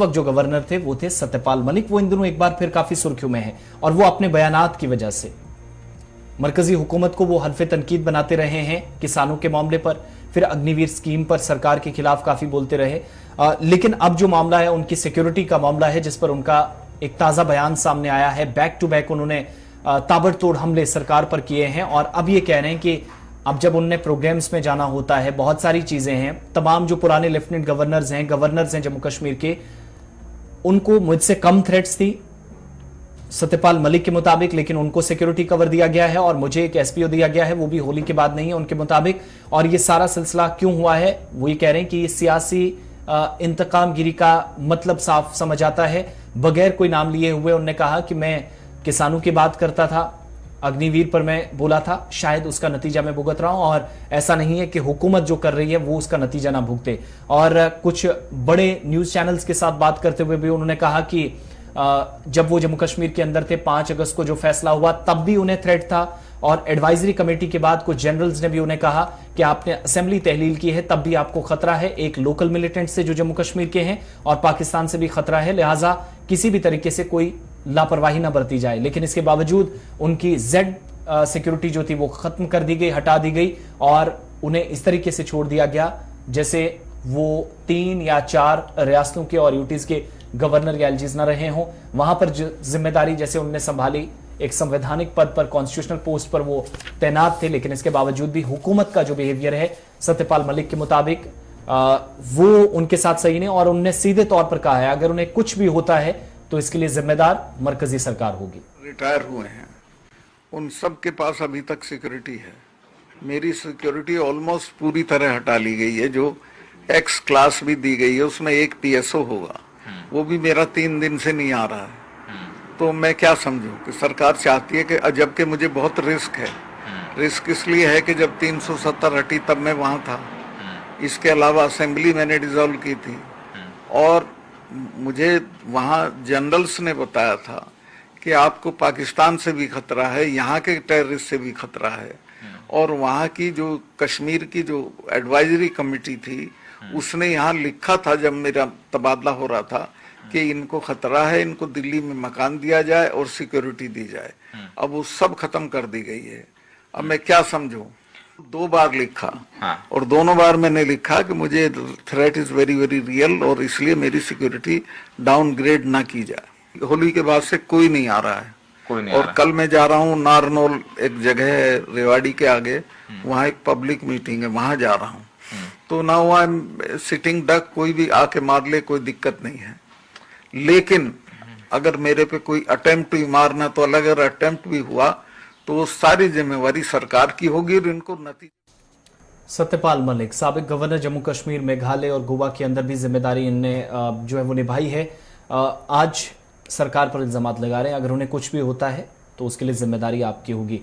वक्त जो गवर्नर थे वो थे सत्यपाल मलिक। वो इन दिनों एक बार फिर काफी सुर्खियों में है और वो अपने बयानात की वजह से मरकजी हुकूमत को वो हल्फे तनकीद बनाते रहे हैं। किसानों के मामले पर, फिर अग्निवीर स्कीम पर सरकार के खिलाफ काफी बोलते रहे। लेकिन अब जो मामला है उनकी सिक्योरिटी का मामला है, जिस पर उनका एक ताजा बयान सामने आया है। बैक टू बैक उन्होंने ताबड़तोड़ हमले सरकार पर किए हैं और अब ये कह रहे हैं कि अब जब उन्हें प्रोग्राम्स में जाना होता है, बहुत सारी चीजें हैं, तमाम जो पुराने लेफ्टिनेंट गवर्नर्स हैं जम्मू कश्मीर के, उनको मुझसे कम थ्रेट्स थी सत्यपाल मलिक के मुताबिक, लेकिन उनको सिक्योरिटी कवर दिया गया है और मुझे एक एसपीओ दिया गया है, वो भी होली के बाद नहीं है उनके मुताबिक। और ये सारा सिलसिला क्यों हुआ है, वो ये कह रहे हैं कि ये सियासी इंतकामगिरी का मतलब साफ समझ आता है। बगैर कोई नाम लिए हुए उन्होंने कहा कि मैं किसानों की बात करता था, अग्निवीर पर मैं बोला था, शायद उसका नतीजा मैं भुगत रहा हूं और ऐसा नहीं है कि हुकूमत जो कर रही है वो उसका नतीजा ना भुगते। और कुछ बड़े न्यूज चैनल्स के साथ बात करते हुए भी उन्होंने कहा कि जब वो जम्मू कश्मीर के अंदर थे 5 अगस्त को जो फैसला हुआ तब भी उन्हें थ्रेट था और एडवाइजरी कमेटी के बाद कुछ जनरल्स ने भी उन्हें कहा कि आपने असेंबली तहलील की है तब भी आपको खतरा है, एक लोकल मिलिटेंट से जो जम्मू कश्मीर के हैं और पाकिस्तान से भी खतरा है, लिहाजा किसी भी तरीके से कोई लापरवाही ना बरती जाए। लेकिन इसके बावजूद उनकी जेड सिक्योरिटी जो थी वो खत्म कर दी गई, हटा दी गई और उन्हें इस तरीके से छोड़ दिया गया जैसे वो 3 या 4 रियासतों के और यूटीज के गवर्नर या एलजीज ना रहे हों। वहां पर जिम्मेदारी जैसे उन्होंने संभाली, एक संवैधानिक पद पर, कॉन्स्टिट्यूशनल पोस्ट पर वो तैनात थे, लेकिन इसके बावजूद भी हुकूमत का जो बिहेवियर है सत्यपाल मलिक के मुताबिक वो उनके साथ सही नहीं। और उन्होंने सीधे तौर पर कहा है अगर उन्हें कुछ भी होता है तो इसके लिए जिम्मेदार मरकजी सरकार होगी। रिटायर हुए हैं उन सब के पास अभी तक सिक्योरिटी है। मेरी सिक्योरिटी ऑलमोस्ट पूरी तरह हटा ली गई है। जो एक्स क्लास भी दी गई है उसमें एक पीएसओ होगा, वो भी मेरा 3 दिन से नहीं आ रहा है। तो मैं क्या समझूं कि सरकार चाहती है कि जब के मुझे बहुत रिस्क है। रिस्क इसलिए है कि जब 370 हटी तब मैं वहां था। इसके अलावा असेंबली मैंने डिसॉल्व की थी और मुझे वहां जनरल्स ने बताया था कि आपको पाकिस्तान से भी खतरा है, यहाँ के टेररिस्ट से भी खतरा है। और वहाँ की जो कश्मीर की जो एडवाइजरी कमेटी थी उसने यहाँ लिखा था जब मेरा तबादला हो रहा था कि इनको खतरा है, इनको दिल्ली में मकान दिया जाए और सिक्योरिटी दी जाए। अब वो सब खत्म कर दी गई है। अब मैं क्या समझूं? 2 बार लिखा और दोनों बार मैंने लिखा कि मुझे threat is very very real और इसलिए मेरी सिक्योरिटी डाउनग्रेड ना की जाए। होली के बाद से कोई नहीं आ रहा है। और कल मैं जा रहा हूँ नारनौल, एक जगह है रेवाड़ी के आगे, वहाँ एक पब्लिक मीटिंग है, वहां जा रहा हूँ। तो now I am sitting duck, कोई भी आके मार ले कोई दिक्कत नहीं है। लेकिन अगर मेरे पे कोई अटेम्प्ट भी मारना तो अलग, अगर अटेम्प्ट भी हुआ तो वो सारी जिम्मेवारी सरकार की होगी और इनको नतीजा। सत्यपाल मलिक, साबिक गवर्नर जम्मू कश्मीर, मेघालय और गोवा के अंदर भी जिम्मेदारी इनने जो है वो निभाई है। आज सरकार पर इल्जामात लगा रहे हैं अगर उन्हें कुछ भी होता है तो उसके लिए जिम्मेदारी आपकी होगी।